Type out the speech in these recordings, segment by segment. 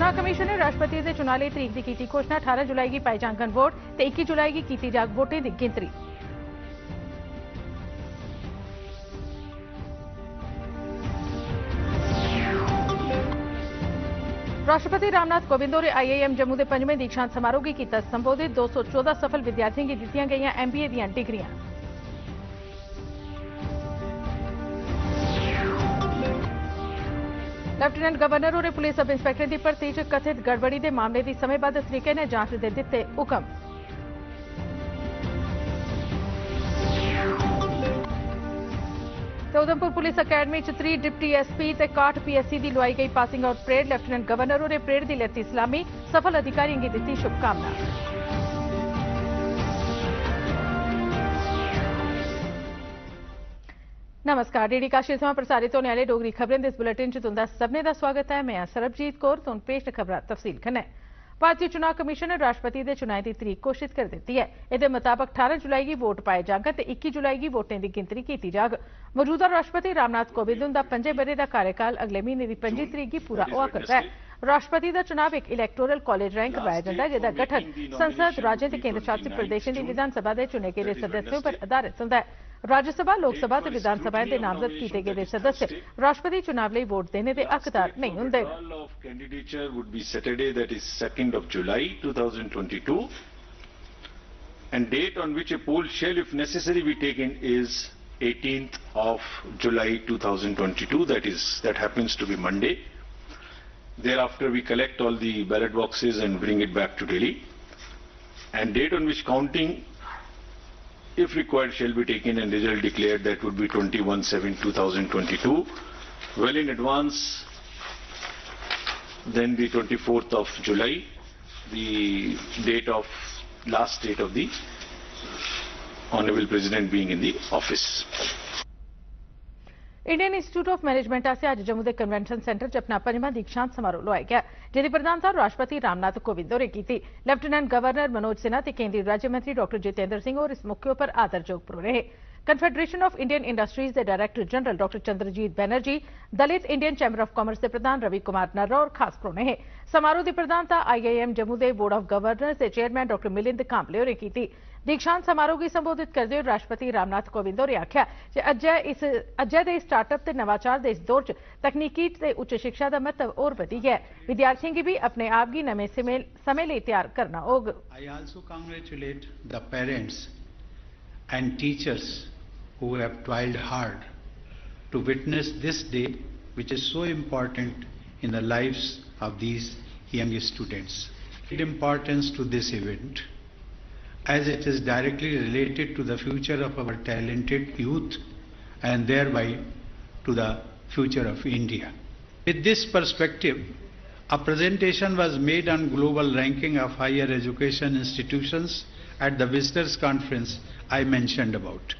चुनाव कमीशन ने राष्ट्रपति के चुनाव ਲਈ तरीक की की घोषणा। 18 जुलाई की पाए जांगन वोट तो 21 जुलाई की की जाग वोटें की गिनतरी। राष्ट्रपति रामनाथ कोविंद और IIM जम्मू के 5वें दीक्षांत समारोह की किया संबोधित। 214 सफल विद्यार्थियों की दी गई MBA दी डिग्रियां। लेफ्टिनेंट गवर्नर और पुलिस सब इंस्पैक्टर की भर्ती च कथित गड़बड़ी के मामले की समयबद्ध तरीके ने जांच के दिते हुक्म। उधमपुर पुलिस अकैडमी च 3 डिप्टी SP ते 61 PSC की लुआई गई passing out parade. Lieutenant governor और परेड की लेती सलामी। सफल अधिकारियों की दी शुभकामना। नमस्कार, DD काशी थमां प्रसारित होने वाले डोगरी खबरें दे इस बुलेटिन च तुंदा सबने दा स्वागत है। मैं सरबजीत कौर। तुहानूं पेश खबरां तफसील कन्नै। भारतीय चुनाव कमीशन ने राष्ट्रपति के चुनाव की तरीक घोषित कर दी है। इसके मुताबिक 18 जुलाई की वोट पाए जांगे तो 21 जुलाई की वोटें की गिनतरी की जाग। मौजूदा राष्ट्रपति रामनाथ कोविंद उनका 5 बरे का कार्यकाल अगले महीने की 25 तरीक की पूरा हुआ करता है। राष्ट्रपति का चुनाव एक इलैक्टोरल कॉलेज राहें करवाया जाता है, जिसका गठन संसद, राज्यों और केंद्र शासित प्रदेशों की विधानसभा के चुने गए सदस्यों पर आधारित होता है। राज्यसभा, लोकसभा और विधानसभा के नामजद किए गए सदस्य राष्ट्रपति चुनाव लिए वोट देने के हकदार नहीं होंगे। Candidature would be Saturday, that is 2nd of July 2022, and date on which a poll shall, if necessary, be taken is 18th of July 2022. That happens to be Monday. Thereafter, we collect all the ballot boxes and bring it back to Delhi. And date on which counting, if required, shall be taken and result declared. That would be 21/7/2022. Well in advance, then the 24th of July, the last date of the Honorable President being in the office. Indian institute of management से आज जम्मू के convention centre च अपना 5वां दीक्षांत समारोह लुआया गया, जिसकी प्रधानता राष्ट्रपति रामनाथ कोविंद होरें की। लेफ्टिनेंट गवर्नर मनोज सिन्हा ते केंद्रीय राज्य मंत्री डॉक्टर जितेंद्र सिंह और इस मौके पर आदरयोग परोए रहे। कन्फेडरेशन ऑफ इंडियन इंडस्ट्रीज के director general doctor Chandrajit Banerjee, Dalit Indian Chamber of Commerce के प्रधान रवि कुमार नर्रा और खास परोए हैं। समारोह की प्रधानता IIM जम्मू के बोर्ड ऑफ गवर्नर्स के चेयरमैन डॉक्टर मिलिंद कांबले होरें की। दीक्षांत समारोह की संबोधित करते हुए राष्ट्रपति रामनाथ कोविंद होरें आख्या कि अज्जै दे स्टार्टअप ते नवाचार के इस दौर च तकनीकी ते उच्च शिक्षा का महत्व और बढ़ी गया है। विद्यार्थियों की भी अपने आप गी नवे समय लिए तैयार करना होगा। I also congratulate the parents and teachers who have toiled hard to witness this day, which is so important in the lives of these young students. Great importance to this event, as it is directly related to the future of our talented youth and thereby to the future of India. With this perspective, a presentation was made on global ranking of higher education institutions at the visitors conference I mentioned about.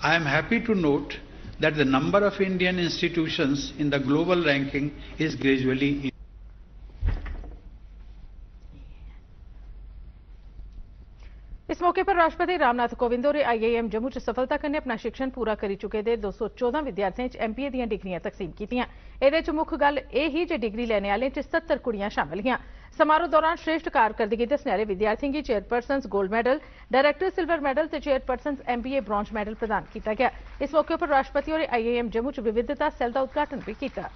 I am happy to note that the number of Indian institutions in the global ranking is gradually increasing. इस मौके पर राष्ट्रपति रामनाथ कोविंद और IIM Jammu च सफलता कन्नै अपना शिक्षण पूरा करी चुके दे 214 विद्यार्थियों च MBA दी डिग्रियां तकसीम कीतियां। एदे च मुख गल यह ही जे डिग्री लैने वाले च 70 कुड़ियां शामिल हियां। समारोह दौरान श्रेष्ठ कारकर्दगी दस्सने वाले विद्यार्थियों की chairperson gold medal, director silver medal ते चेयरपर्सन MBA ब्रॉन्ज मैडल प्रदान किया गया। इस मौके पर राष्ट्रपति और IIM जम्मू च विविधता सैल का उद्घाटन भी किया।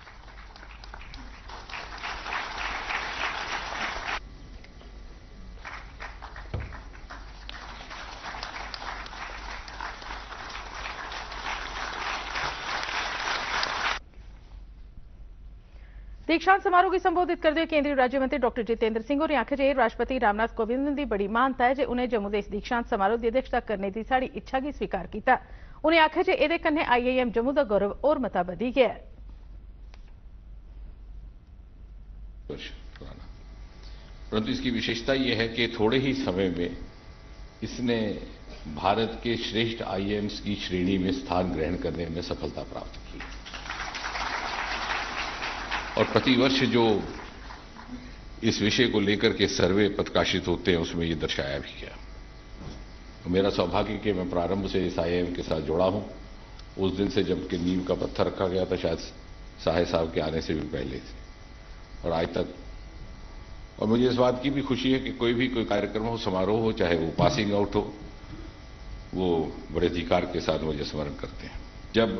दीक्षांत समारोह की संबोधित करते हुए केंद्रीय राज्य मंत्री डॉक्टर जितेंद्र सिंह होरें आखेआ जे राष्ट्रपति रामनाथ कोविंद की बड़ी मानता है जे उन्हें जम्मू के इस दीक्षांत समारोह की अध्यक्षता करने की साड़ी इच्छा की स्वीकार किया। उन्हें आखेआ जे इहदे कन्नै IIM जम्मू का गौरव और मता बढ़ी गया है। परंतु इसकी विशेषता यह है कि थोड़े ही समय में इसने भारत के श्रेष्ठ IIMs की श्रेणी में स्थान ग्रहण करने में सफलता प्राप्त की और प्रतिवर्ष जो इस विषय को लेकर के सर्वे प्रकाशित होते हैं उसमें ये दर्शाया भी गया। तो मेरा सौभाग्य कि मैं प्रारंभ से इस IIM के साथ जुड़ा हूं। उस दिन से जब कि नींव का पत्थर रखा गया था, शायद साहे साहब के आने से भी पहले से, और आज तक और मुझे इस बात की भी खुशी है कि कोई कार्यक्रम हो, समारोह हो, चाहे वो पासिंग आउट हो, वो बड़े अधिकार के साथ मुझे स्मरण करते हैं। जब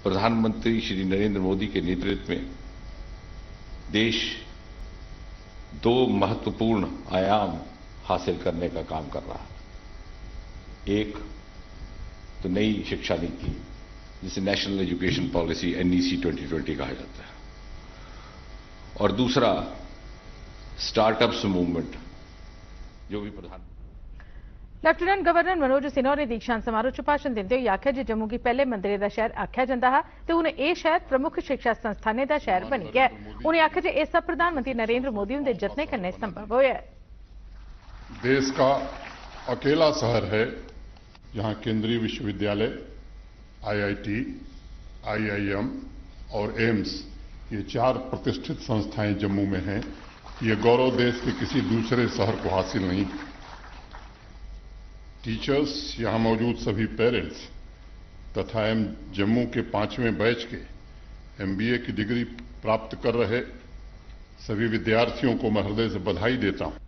प्रधानमंत्री श्री नरेंद्र मोदी के नेतृत्व में देश दो महत्वपूर्ण आयाम हासिल करने का काम कर रहा है। एक तो नई शिक्षा नीति, जिसे नेशनल एजुकेशन पॉलिसी NEC 2020 कहा जाता है, और दूसरा स्टार्टअप्स मूवमेंट, जो भी लेफ्टिनेंट गवर्नर मनोज सिन्हा ने दीक्षांत समारोह च भाषण दिंदे होई आखेआ जे जम्मू गी पहले मंदिरें दा शहर आखेआ जंदा हा ते हुण एह शहर प्रमुख शिक्षा संस्थानें दा शहर बनी गया। उन्हें आखेआ जे इह सब प्रधानमंत्री नरेंद्र मोदी हुंदे जतनें कन्नै संभव होया है। देश का अकेला शहर है जहां केंद्रीय विश्वविद्यालय, IIT, IIM और एम्स, ये 4 प्रतिष्ठित संस्थाएं जम्मू में हैं। ये गौरव देश के किसी दूसरे शहर को हासिल नहीं। टीचर्स, यहां मौजूद सभी पेरेंट्स तथा जम्मू के 5वें बैच के MBA की डिग्री प्राप्त कर रहे सभी विद्यार्थियों को मैं हृदय से बधाई देता हूं।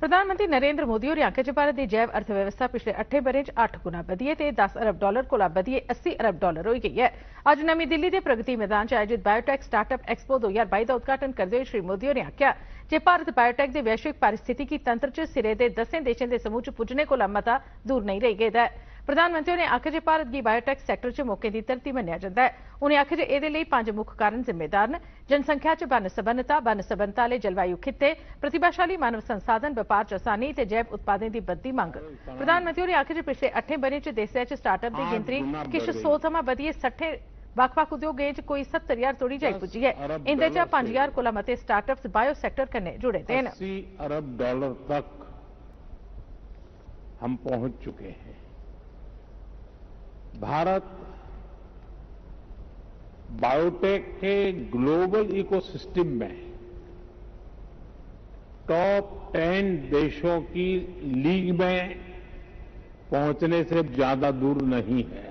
प्रधानमंत्री नरेंद्र मोदी होरें आखेआ जे भारत दी जैव अर्थव्यवस्था पिछले 8 ब'रें च 8 गुना बधी है ते $10 अरब कोला बधियै $80 अरब होई गई है। अज्ज नमीं दिल्ली दे प्रगति मैदान च आयोजित बायोटेक स्टार्टअप एक्सपो 2022 का उद्घाटन करदे होई श्री मोदी होरें आखेआ जे भारत बायोटेक दे वैश्विक पारिस्थितिकी तंत्र च सिरे दे 10 देशें दे समूह च पुज्जने कोला मता दूर नहीं रेही गेदा है। प्रधानमंत्री ने आखेआ जे भारत गी बायोटेक सैक्टर च मौके दी धरती मन्नेआ जंदा है। उन्हें आखेआ जे एहदे लेई 5 मुक्ख कारण जिम्मेदार न: जनसंख्या च बन्न-सबन्नता आह्ले जलवायु खित्ते, प्रतिभाशाली मानव संसाधन, बपार च आसानी ते जैव उत्पादें दी बधदी मंग। प्रधानमंत्री होरें आखेआ जे पिछले 8 ब'रें च देसै च स्टार्टअप दी गिनतरी किश 100 थमां बधियै 60 बक्ख-बक्ख उद्योगें च कोई 70,000 तोड़ी जाई पुज्जी है। इंदे चा 5,000 कोला मते स्टार्टअप्स बायो सैक्टर कन्नै जुड़े दे न। $80 अरब तक हम पहुंच चुके हैं। भारत बायोटेक के ग्लोबल इकोसिस्टम में टॉप 10 देशों की लीग में पहुंचने से ज्यादा दूर नहीं है।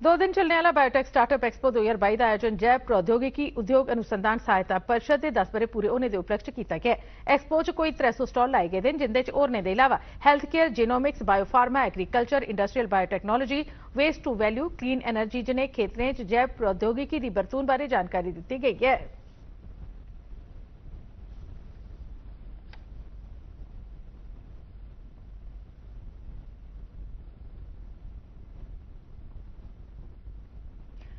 2 दिन चलने वाला बायोटेक स्टार्टअप एक्सपो 2022 का आयोजन जैव प्रौद्योगिकी उद्योग अनुसंधान सहायता परिषद के 10 ब'रे पूरे होने के उपलक्ष्य किया गया। एक्सपो च कोई 300 स्टॉल लाए गए हैं, जिंदे च होरने के अलावा health care, genomics, biopharma, agriculture, industrial biotechnology, waste to value, clean energy जनेह खेत्रें च जैव प्रौद्योगिकी की बरतून बारे जानकारी दी गई है।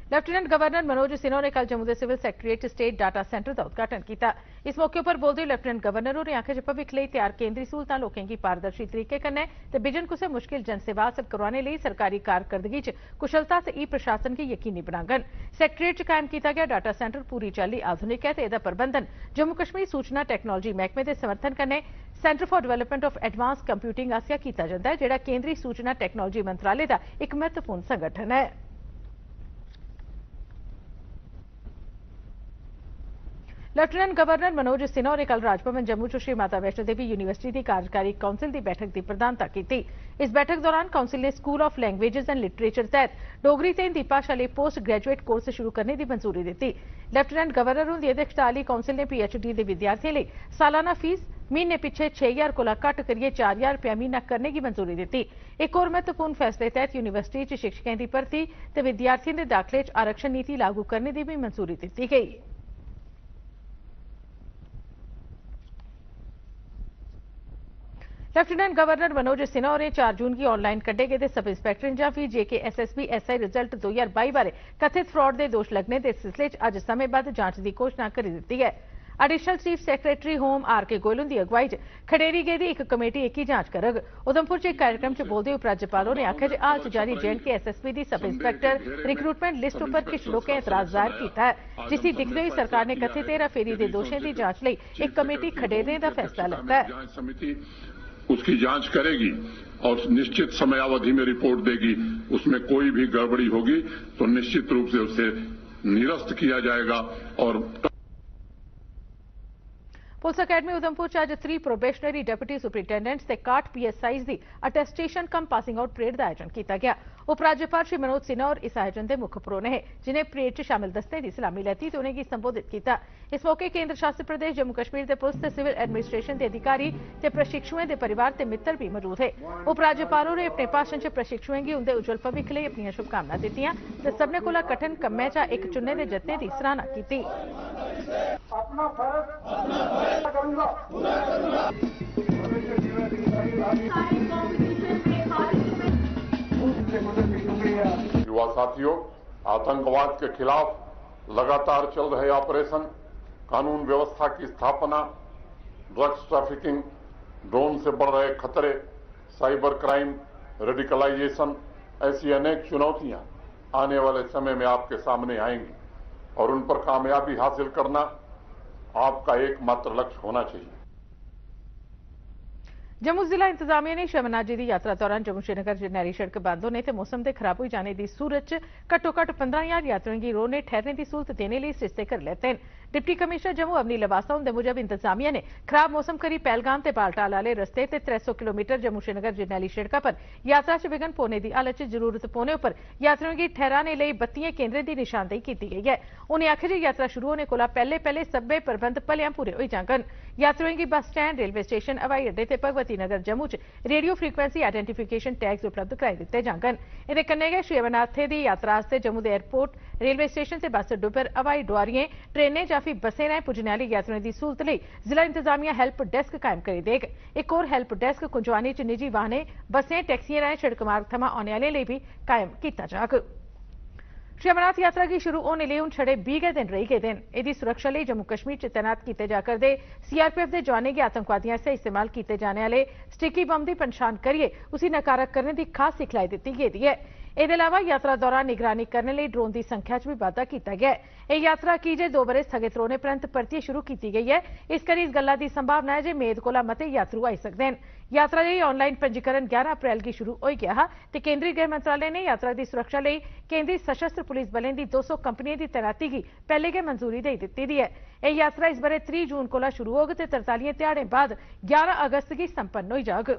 लेफ्टिनेंट गवर्नर मनोज सिन्हा ने कल जम्मू के सिविल सैक्रेटरीएट स्टेट डाटा सेंटर का उद्घाटन किया। इस मौके पर बोलते हुए लेफ्टिनेंट गवर्नर होरें आखेआ जे भविक्ख लई तैयार केंद्री सहूलतां लोकें गी पारदर्शी तरीके कन्नै ते बिजन कुसै मुश्किल जनसेवा हासल करवाने लई सरकारी कारकरदगी च कुशलता ते ई-प्रशासन गी यकीनी बनाङन। सैक्रेटरीएट च कायम किया गया डाटा सेंटर पूरी चाल्ली आधुनिक है ते एह्दा प्रबंधन जम्मू कश्मीर सूचना टैक्नोलॉजी मैह्कमे दे समर्थन कन्नै centre for development of advance computing आसेआ किया जांदा है, जेह्ड़ा केंद्री सूचना टैक्नोलॉजी मंत्रालय का एक महत्वपूर्ण संगठन है। लेफ्टिनेंट गवर्नर मनोज सिन्हा ने कल राजभवन जम्मू च श्री माता वैष्णो देवी यूनिवर्सिटी की कार्यकारी काउंसिल की बैठक की प्रधानता की। इस बैठक दौरान काउंसिल ने school of languages and literature तहत डोगरी ते हिंदी भाषा लेई पोस्ट ग्रेजुएट कोर्स शुरू करने की मंजूरी दी। लेफ्टिनेंट गवर्नर हुंदी अध्यक्षता आह्ली काउंसिल ने PhD के विद्यार्थियों लिए सालाना फीस महीने पिछे 6,000 कोला घट्ट करियै 4,000 रुपया महीना करने की मंजूरी दी। एक होर महत्वपूर्ण फैसले तहत यूनिवर्सिटी च शिक्षकें की भर्ती ते विद्यार्थियों के दाखिले च आरक्षण नीति लागू करने की भी मंजूरी दी गई। लेफ्टिनेंट गवर्नर मनोज सिन्हा ने 4 जून की ऑनलाइन कड्ढे गेदे सब इंस्पैक्टर जां फ्ही JKSSB SI रिजल्ट 2022 बारे कथित फ्रॉड के दोष लगने के सिलसिले च अज्ज समेंबद्ध जांच की घोषणा करी दी है। Additional chief secretary home RK Goyal हुंदी अगुवाई च खडेरी गेदी एक कमेटी एकी जांच करग। उधमपुर च एक कार्यक्रम च बोलदे उपराज्यपाल होरें आखेआ जे हाल च जारी JNK SSB दी सब इंस्पैक्टर रिक्रूटमेंट लिस्ट उपर किश लोकें एतराज जाहिर किया है, जिसकी दिखदे होई सरकार ने कथित हेराफेरी के दोषों की जांच लई एक कमेटी खडेरने का फैसला लिया है। उसकी जांच करेगी और निश्चित समयावधि में रिपोर्ट देगी। उसमें कोई भी गड़बड़ी होगी तो निश्चित रूप से उसे निरस्त किया जाएगा। और पुलिस अकेडमी उधमपुर च अज 3 प्रोबेशनरी डिप्टी सुपरिटेंडेंट्स ते 61 PSIs दी अटेस्टेशन कम पासिंग आउट परेड का आयोजन किया गया। उपराज्यपाल श्री मनोज सिन्हा और इस आयोजन के मुख्य परौने है, जिन्हें परेड च शामिल दस्ते की सलामी लैती तो उन्हें संबोधित किया। इस मौके केंद्र शासित प्रदेश जम्मू कश्मीर के पुलिस ते सिविल एडमिनिस्ट्रेशन के अधिकारी ते प्रशिक्षुओं के परिवार ते मित्र भी मौजूद है। उपराज्यपाल ने अपने भाषण च प्रशिक्षुओं की उनके उज्जवल भविख लिए अपनी शुभकामनाएं दित्तियां ते सबने कोला कठिन कम्मै चा एक चुनने के जतने की सराहना की। युवा साथियों, आतंकवाद के खिलाफ लगातार चल रहे ऑपरेशन, कानून व्यवस्था की स्थापना, ड्रग्स ट्रैफिकिंग, ड्रोन से बढ़ रहे खतरे, साइबर क्राइम, रेडिकलाइजेशन, ऐसी अनेक चुनौतियां आने वाले समय में आपके सामने आएंगी और उन पर कामयाबी हासिल करना आपका एकमात्र लक्ष्य होना चाहिए। जम्मू जिला इंतजामिया ने शमनाथ जी की यात्रा दौरान जम्मू श्रीनगर जरनैली सड़क बंद होने ते मौसम के खराब हो जाने की सूरत च घट्टो घट्ट 15,000 यात्रियों की रोज ने ठहरने की सहूलत देने लिए सरिस्ते कर लेते हैं। डिप्टी कमिश्नर जम्मू अवनी लवासा उनके मुजब इंतजामिया ने खराब मौसम करी पहलगाम ते बालटाल आले रस्ते ते 300 किलोमीटर जम्मू श्रीनगर जरनैली सड़क पर यात्रा च विघन पौने की हालत च जरूरत पौने पर यात्रियों की ठहराने लिए 32 केंद्रें की निशानदेही की गई है। उन्हें आखिर जी यात्रा शुरू होने को पहले सब्बे प्रबंध भलियां पूरे हो जांगन। यात्रियों की बस स्टैंड, रेलवे स्टेशन, हवाई अड्डे ते भगवती नगर जम्मू च रेडियो फ्रीक्वेंसी आइडेंटिफिकेशन टैग्स उपलब्ध कराई दिते जांगन। इहदे कन्नै गै श्री अमरनाथ दी यात्रा आस्ते जम्मू दे एयरपोर्ट, रेलवे स्टेशन ते बस अड्डे पर हवाई डुआरियें, ट्रेनें जां फिर बसें राहें पुज्जने आह्ली यात्रियों की सहूलत लई जिला इंतजामिया हैल्प डेस्क कायम करी देग। एक होर हैल्प डेस्क कुंजवानी च निजी वाहनें, बसें, टैक्सियां राहें सड़क मार्ग थमां औने आह्लें लेई भी कायम कीता जाग। श्री अमरनाथ यात्रा की शुरू होने लिए हुण छड़े 20 गै दिन रही गए दिन। इसकी सुरक्षा लिए जम्मू कश्मीर च तैनात किए जा करदे CRPF के जवानों की आतंकवादियों आस्ते इस्तेमाल किए जाने वाले स्टिकी बम की पन्छान करिए उसी नकारा करने की खास सिखलाई दी गई है। इसके अलावा यात्रा दौरान निगरानी करने लिए ड्रोन की संख्या भी वाधा किया गया है। यह यात्रा की जे 2 बरे स्थगित रौने परंत परतिए शुरू की गई है। इस करी इस गल्ला की संभावना है जे मेद कोला मते यात्रु आई सकते हैं। यात्रा लिए ऑनलाइन पंजीकरण 11 अप्रैल की शुरू हो गया है ते केंद्रीय गृह मंत्रालय ने यात्रा की सुरक्षा लिए केंद्रीय सशस्त्र पुलिस बलें की 200 कंपनियों की तैनाती की पहले गै मंजूरी दे दी है। यह यात्रा इस बरे 30 जून को शुरू होग ते 43 ध्याड़े बाद 11 अगस्त की संपन्न हो जाग।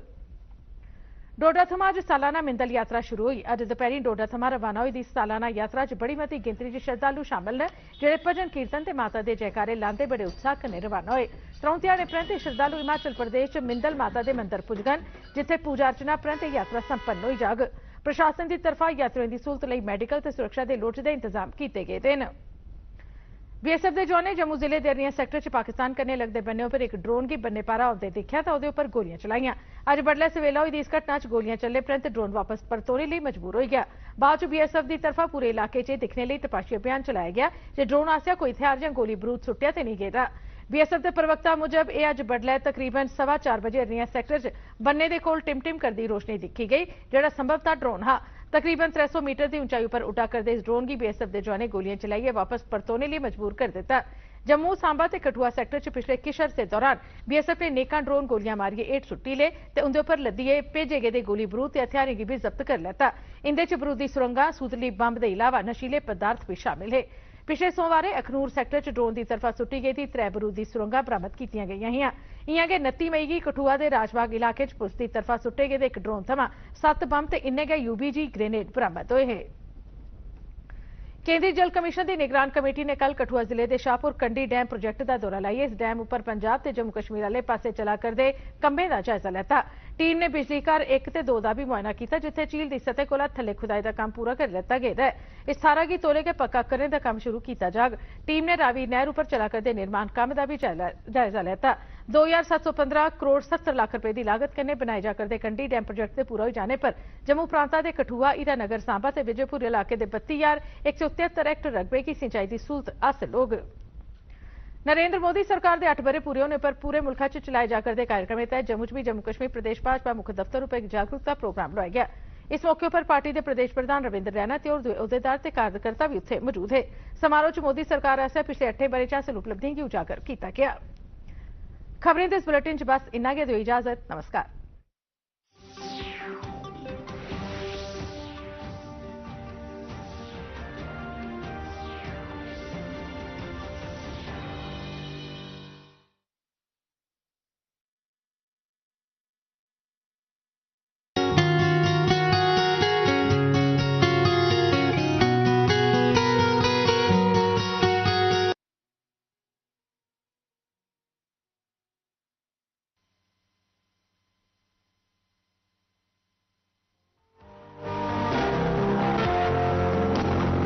डोडा थमां अज सालाना मिंदल यात्रा शुरू हुई। अज दोपहरी डोडा थमां रवाना हुई दी सालाना यात्रा च बड़ी मती गिनतरी च श्रद्धालु शामिल न, जेड़े भजन कीर्तन ते माता दे जयकारे लांदे बड़े उत्साह कन्नै रवाना होए। 3 ध्याड़े परैंत श्रद्धालु हिमाचल प्रदेश च मिंदल माता दे मंदिर पुजगन, जिथे पूजा अर्चना परैंत यात्रा संपन्न होई जाग। प्रशासन की तरफा यात्रियों की सहूलत लई मैडिकल ते सुरक्षा के लोड़चदे इंतजाम किए गए हैं। BSF के जवानों जम्मू जिले के अरनिया सैक्टर च पाकिस्तान कन्नै लगदे बन्ने पर एक ड्रोन की बन्ने पारा आउंदे दिखेआ तां ओहदे उपर गोलियां चलाईयां। अज बडलै सवेला होई दी इस घटना च गोलियां चलने परैंत ड्रोन वापस परतोने लिए मजबूर हो गया। बाद च BSF की तरफा पूरे इलाके च दिखने लिए तपाशी अभियान चलाया गया जे ड्रोन आस्सेआ कोई हथियार जां गोली बरूद सुट्टिया ते नहीं गेदा। BSF के प्रवक्ता मुजब यह अज बडलै तकरीबन 4:15 बजे अरनिया सैक्टर च बन्ने के कोल टिम-टिम करदी रोशनी दिखी गई, जेड़ा संभवतः ड्रोन हा। तकरीबन 300 मीटर की ऊंचाई पर उड़ा करदे इस ड्रोन की BSF के जवानें गोलियां चलाइए वापस परतोने लिए मजबूर कर दिता। जम्मू, सांबा ते कठुआ सैक्टर च पिछले किश अरसे दौरान BSF ने नेकां ड्रोन गोलियां मारिए हेठ सुट्टी ले ते उंदे उपर लद्दिए भेजे गेदे गोली बरूद ते हथियारें गी भी जब्त कर लैता। इंदे च बरूदी सुरंगां, सूतली बंब दे इलावा नशीले पदार्थ भी शामिल है। पिछले सोमवार अखनूर सैक्टर च ड्रोन की तरफा सुट्टी गई 3 बरूदी सुरंगां बरामद की गई हियां। इयां गै 29 मई की कठुआ के राजबाग इलाके च पुलिस की तरफा सुट्टे गेदे एक ड्रोन थमां 7 बंब ते इन्ने गै UBG ग्रेनेड बरामद होए हैं। केंद्रीय जल कमिशन की निगरान कमेटी ने कल कठुआ जिले के शाहपुर कंडी डैम प्रोजेक्ट का दौरा लाइए इस डैम उपर पंजाब ते जम्मू कश्मीर वाले पासे चला करदे कम्में का जायजा लैता। टीम ने बिजली घर 1 ते 2 का भी मुआयना किया, जिथे झील की सतह कोला थले खुदाई का काम पूरा कर लिता गया है। इस थारा की तौले के पक्का करने का काम शुरू किया जाग। टीम ने रावी नहर उपर चला करदे निर्माण काम का भी जायजा लेता। 2715 करोड़ 70 लाख रुपए की लागत कन्नै बनाए जा करदे कंडी डैम प्रोजेक्ट के पूरा हो जाने पर जम्मू प्रांता के कठुआ, हीरानगर, सांबा ते विजयपुर इलाके के 32,173 हेक्टेयर रकबे की सिंचाई की सहूलत हासिल होग। नरेंद्र मोदी सरकार के 8 बरे पूरे होने पर पूरे मुल्क च चलाए जा करदे कार्यक्रम तहत जम्मू च भी जम्मू कश्मीर प्रदेश भाजपा मुख्य दफ्तर उपर एक जागरूकता प्रोग्राम लोआया गया। इस मौके पर पार्टी के प्रदेश प्रधान रविंद्र रैना ते होर दुए अहुदेदार ते कार्यकर्ता भी उत्थे मौजूद है। समारोह च मोदी सरकार आस्सेआ पिछले 8 बरे च हासिल उपलब्धियों की उजागर किया गया। खबरें दे इस बुलेटिन च बस इन्ना गै, दिओ इजाजत, नमस्कार।